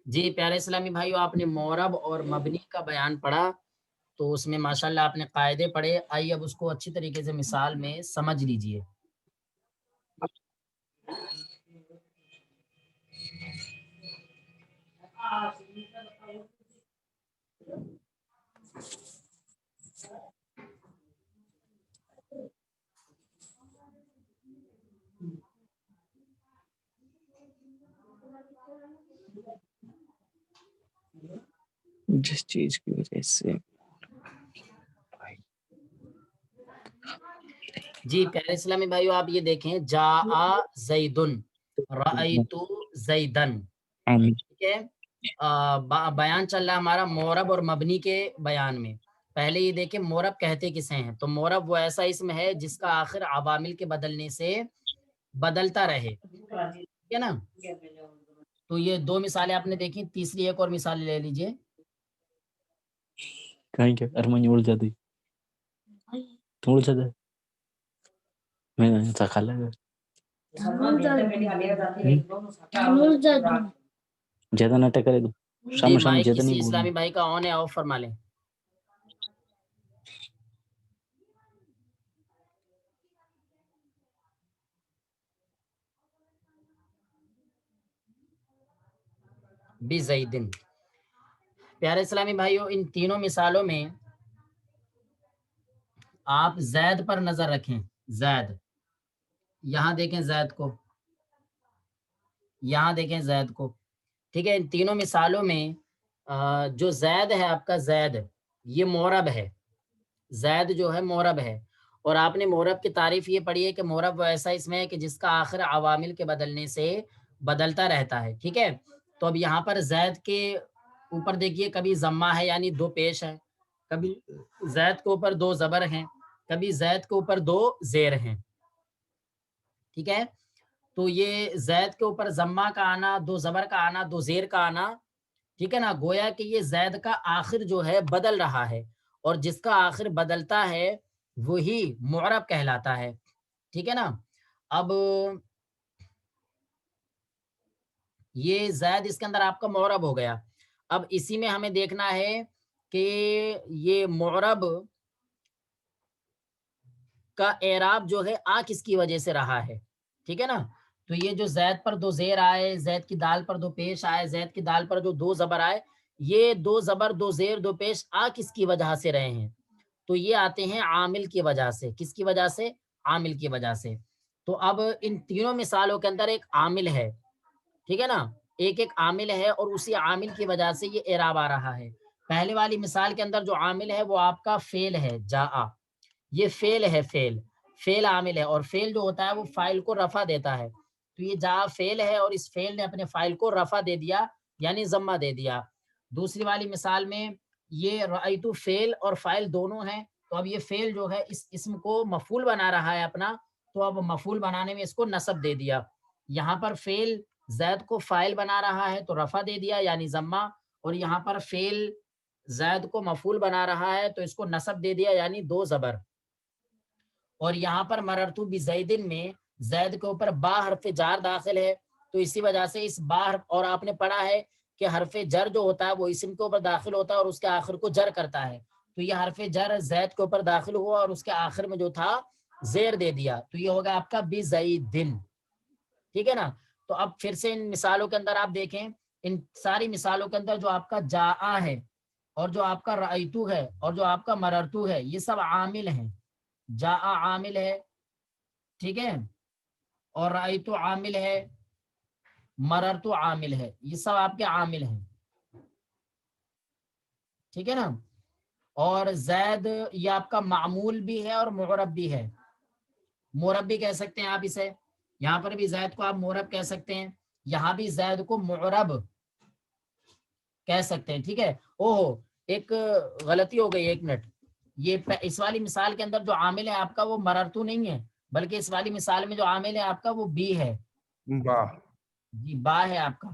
جی پیارے اسلامی بھائیو، آپ نے مورب اور مبنی کا بیان پڑھا تو اس میں ماشاءاللہ آپ نے قاعدے پڑھے. آئیے اب اس کو اچھی طریقے سے مثال میں سمجھ لیجئے. جس چیز کی وجہ سے جی پیارے اسلامی بھائیو، آپ یہ دیکھیں، جاء زیدن، رأیت زیدن. ٹھیک ہے، بیان چل رہا ہے ہمارا مورب اور مبنی کے بیان میں. پہلے یہ دیکھیں مورب کہتے کسے ہیں. تو مورب وہ ایسا اسم ہے جس کا آخر عوامل کے بدلنے سے بدلتا رہے. ٹھیک ہے نا. تو یہ دو مثالیں آپ نے دیکھی. تیسری ایک اور مثال لے لیجئے. کہیں کیا ارمانی اڑ جاتی اڑ جاتا میں خالہ زیادہ ناٹک کرے جی سامنے سامنے مائک زیادہ کسی نہیں بولنا. اسلامی بھائی کا آن ہے، آف فرما لیں. بزیدن. پیارے اسلامی بھائیوں، ان تینوں مثالوں میں آپ زید پر نظر رکھیں. زید، یہاں دیکھیں زید کو، یہاں دیکھیں زید کو. ٹھیک ہے، ان تینوں مثالوں میں جو زید ہے آپ کا، زید یہ مورب ہے. زید جو ہے مورب ہے. اور آپ نے مورب کی تعریف یہ پڑھی ہے کہ مورب وہ ایسا اسم ہے کہ جس کا آخر عوامل کے بدلنے سے بدلتا رہتا ہے. ٹھیک ہے. تو اب یہاں پر زید کے اوپر دیکھیے، کبھی ضمہ ہے یعنی دو پیش ہے، کبھی زید کے اوپر دو زبر ہیں، کبھی زید کے اوپر دو زیر ہیں. ٹھیک ہے. تو یہ زید کے اوپر ضمہ کا آنا، دو زبر کا آنا، دو زیر کا آنا، ٹھیک ہے نا، گویا کہ یہ زید کا آخر جو ہے بدل رہا ہے، اور جس کا آخر بدلتا ہے وہی معرب کہلاتا ہے. ٹھیک ہے نا. اب یہ زید اس کے اندر آپ کا معرب ہو گیا. اب اسی میں ہمیں دیکھنا ہے کہ یہ معرب کا اعراب جو ہے کس کی وجہ سے رہا ہے. ٹھیک ہے نا. تو یہ جو زید پر دو زیر آئے، زید کی دال پر دو پیش آئے، زید کی دال پر جو دو زبر آئے، یہ دو زبر دو زیر دو پیش کس کی وجہ سے رہے ہیں. تو یہ آتے ہیں عامل کی وجہ سے. کس کی وجہ سے؟ عامل کی وجہ سے. تو اب ان تینوں مثالوں کے اندر ایک عامل ہے. ٹھیک ہے نا. ایک ایک عامل ہے اور اسی عامل کی وجہ سے یہ اعراب آ رہا ہے. پہلے والی مثال کے اندر جو عامل ہے وہ آپ کا فعل ہے، جاء. یہ فعل ہے، فعل عامل ہے، اور فعل جو ہوتا ہے وہ فاعل کو رفع دیتا ہے. تو یہ جاء فعل ہے اور اس فعل نے اپنے فاعل کو رفع دے دیا یعنی ضمہ دے دیا. دوسری والی مثال میں یہ رأیت فعل اور فاعل دونوں ہیں. تو اب یہ فعل جو ہے اس اسم کو مفعول بنا رہا ہے اپنا، تو اب مفعول بنانے میں اس کو نصب دے دیا. یہاں پر فعل زید کو فاعل بنا رہا ہے تو رفع دے دیا یعنی ضمہ، اور یہاں پر فعل زید کو مفعول بنا رہا ہے تو اس کو نصب دے دیا یعنی دو زبر. اور یہاں پر مررتو بزیدن میں زید کے اوپر با حرف جار داخل ہے، تو اسی وجہ سے اس با حرف، اور آپ نے پڑھا ہے کہ حرف جر جو ہوتا ہے وہ اسم کے اوپر داخل ہوتا ہے اور اس کے آخر کو جر کرتا ہے. تو یہ حرف جر زید کے اوپر داخل ہوا اور اس کے آخر میں جو تھا زیر دے دیا، تو یہ ہوگا آپ کا بزیدن. ٹھیک ہے نا. تو اب پھر سے ان مثالوں کے اندر آپ دیکھیں، ان ساری مثالوں کے اندر جو آپ کا جاء ہے اور جو آپ کا رأیتو ہے اور جو آپ کا مررتو ہے، یہ سب عامل ہیں. جاء عامل ہے، ٹھیک ہے، اور رأیتو عامل ہے، مررتو عامل ہے، یہ سب آپ کے عامل ہیں. ٹھیک ہے نا. اور زید یہ آپ کا معمول بھی ہے اور معرب بھی ہے. معرب بھی کہہ سکتے ہیں آپ اسے. یہاں پر بھی زید کو آپ معرب کہہ سکتے ہیں، یہاں بھی زید کو معرب کہہ سکتے ہیں. ٹھیک ہے. ایک غلطی ہو گئی، ایک منٹ. یہ اس والی مثال کے اندر جو عامل ہے آپ کا وہ مررتو نہیں ہے، بلکہ اس والی مثال میں جو عامل ہے آپ کا وہ بی ہے. جی با ہے آپ کا.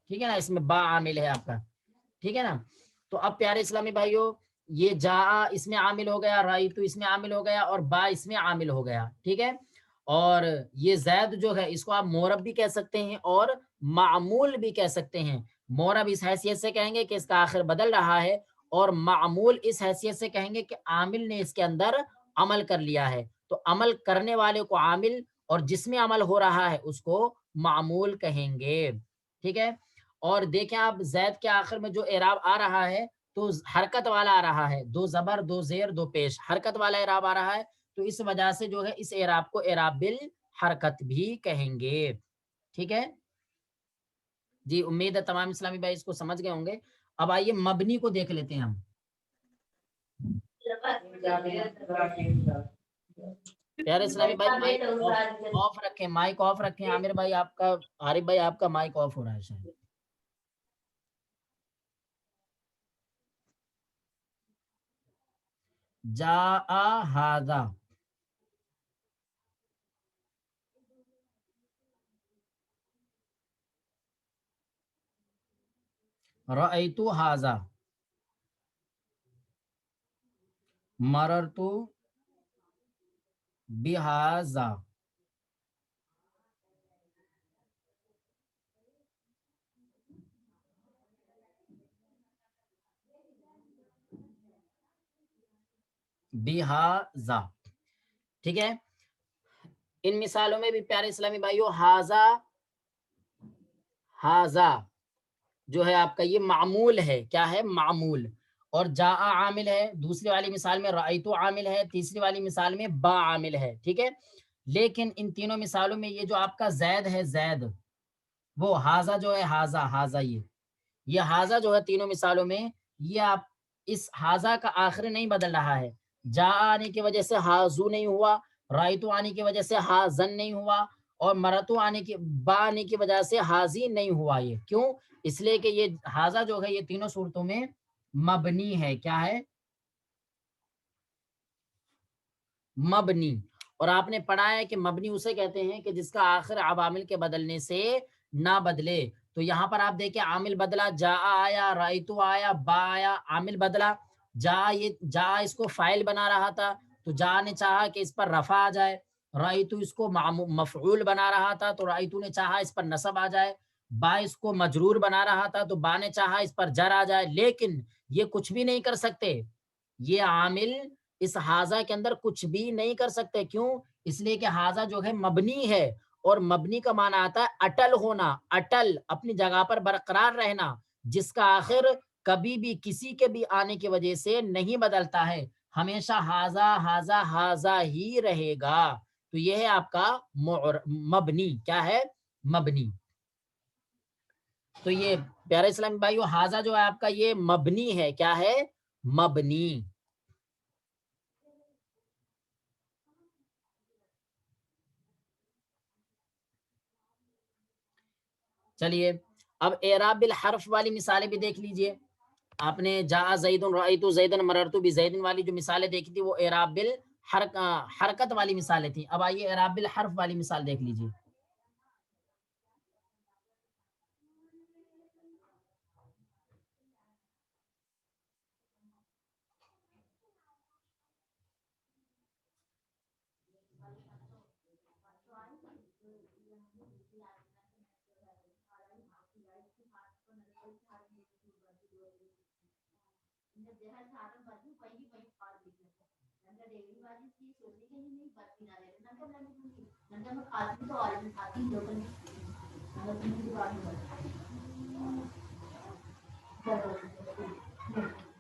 ٹھیک ہے نا. اس میں با عامل ہے آپ کا. ٹھیک ہے نا. تو اب پیارے اسلامی بھائیوں، یہ جاء اس میں عامل ہو گیا، رأیتو اس میں عامل ہو گیا، اور با اس میں عامل ہو گیا. ٹھیک ہے. اور یہ زید جو ہے اس کو آپ مورب بھی کہہ سکتے ہیں اور معمول بھی کہہ سکتے ہیں. مورب اس حیثیت سے کہیں گے کہ اس کا آخر بدل رہا ہے، اور معمول اس حیثیت سے کہیں گے کہ عامل نے اس کے اندر عمل کر لیا ہے. تو عمل کرنے والے کو عامل اور جس میں عمل ہو رہا ہے اس کو معمول کہیں گے. ٹھیک ہے. اور دیکھیں آپ زید کے آخر میں جو اعراب آ رہا ہے تو حرکت والا آ رہا ہے، 2 زبر 2 زیر 2 پیش، حرکت والا اعراب آ رہا ہے. تو اس وجہ سے جو ہے اس اعراب کو اعراب بالحرکت بھی کہیں گے. ٹھیک ہے جی. امید ہے تمام اسلامی بھائی اس کو سمجھ گئے ہوں گے. اب آئیے مبنی کو دیکھ لیتے ہیں ہم. پیارے اسلامی بھائی مائک آف رکھیں، مائک آف رکھیں. عامر بھائی آپ کا، عارف بھائی آپ کا مائک آف ہو رہا ہے شاید. جاء ھذا، رأیت ھذا، مررت بھذا. بھذا. ٹھیک ہے. ان مثالوں میں بھی پیارے اسلامی بھائیوں ھذا جو ہے آپ کا یہ معمول ہے. کیا ہے؟ معمول. اور جاء عامل ہے. دوسری والی مثال میں رأیت عامل ہے. تیسری والی مثال میں با عامل ہے. ٹھیک ہے. لیکن ان تینوں مثالوں میں یہ جو آپ کا زید ہے، زید، وہ ھذا جو ہے، ھذا یہ ھذا جو ہے تینوں مثالوں میں، یہ آپ اس ھذا کا آخر نہیں بدل رہا ہے. جاء آنے کی وجہ سے ھذو نہیں ہوا، رأیتو آنے کی وجہ سے ھذن نہیں ہوا، اور مرتو آنے کی با آنے کی وجہ سے ھذی نہیں ہوا. یہ کیوں؟ اس لیے کہ یہ ھذا جو ہے یہ تینوں صورتوں میں مبنی ہے. کیا ہے؟ مبنی. اور آپ نے پڑھا ہے کہ مبنی اسے کہتے ہیں کہ جس کا آخر عوامل کے بدلنے سے نہ بدلے. تو یہاں پر آپ دیکھیں عامل بدلا، جاء آیا، رأیتو آیا، با آیا، عامل بدلا. جا اس کو فاعل بنا رہا تھا تو جا نے چاہا کہ اس پر رفع آ جائے. رأیتو اس کو مفعول بنا رہا تھا تو رأیتو نے چاہا اس پر نصب آ جائے. با اس کو مجرور بنا رہا تھا تو با نے چاہا اس پر جر آ جائے. لیکن یہ کچھ بھی نہیں کر سکتے. یہ عامل اس ھذا کے اندر کچھ بھی نہیں کر سکتے. کیوں؟ اس لیے کہ ھذا جو ہے مبنی ہے، اور مبنی کا معنی آتا ہے اٹل ہونا، اٹل، اپنی جگہ پر برقرار رہنا، جس کا آخر کبھی بھی کسی کے بھی آنے کی وجہ سے نہیں بدلتا ہے. ہمیشہ ھذا ہی رہے گا. تو یہ ہے آپ کا مبنی. کیا ہے؟ مبنی. تو یہ پیارے اسلامی بھائیو ھذا جو ہے آپ کا یہ مبنی ہے. کیا ہے؟ مبنی. چلیے اب اعراب بالحرف والی مثالیں بھی دیکھ لیجئے. آپ نے جاء زید، رأیت زیدن، مررت بزید والی جو مثالیں دیکھی تھی وہ اعراب بالحرکت والی مثالیں تھیں. اب آئیے اعراب بالحرف والی مثال دیکھ لیجئے.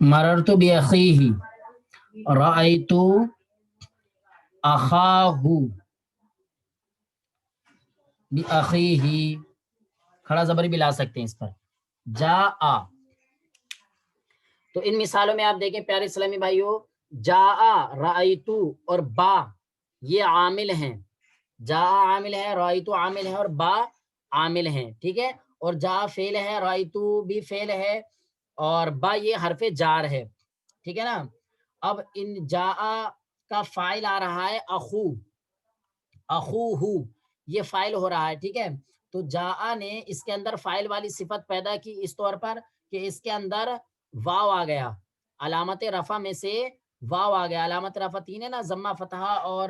مررت بأخیہ، رأیت اخاہ بأخیہ، کھڑا زبر بھی لا سکتے ہیں اس پر. جاء. تو ان مثالوں میں آپ دیکھیں پیارے اسلامی بھائیوں، جاء، رأیت اور با یہ عامل ہیں. جاء عامل ہے، رأیت عامل ہے، اور با عامل ہیں. ٹھیک ہے. اور جاء فعل ہے، رأیت بھی فعل ہے، اور با یہ حرف جار ہے. ٹھیک ہے نا. اب ان جاء کا فاعل آ رہا ہے اخو، اخوہ، یہ فاعل ہو رہا ہے. ٹھیک ہے. تو جاء نے اس کے اندر فاعل والی صفت پیدا کی اس طور پر کہ اس کے اندر واو آ گیا. علامت رفع میں سے واو آ گیا. علامت رفع تین ہے نا، ضمہ، فتحہ اور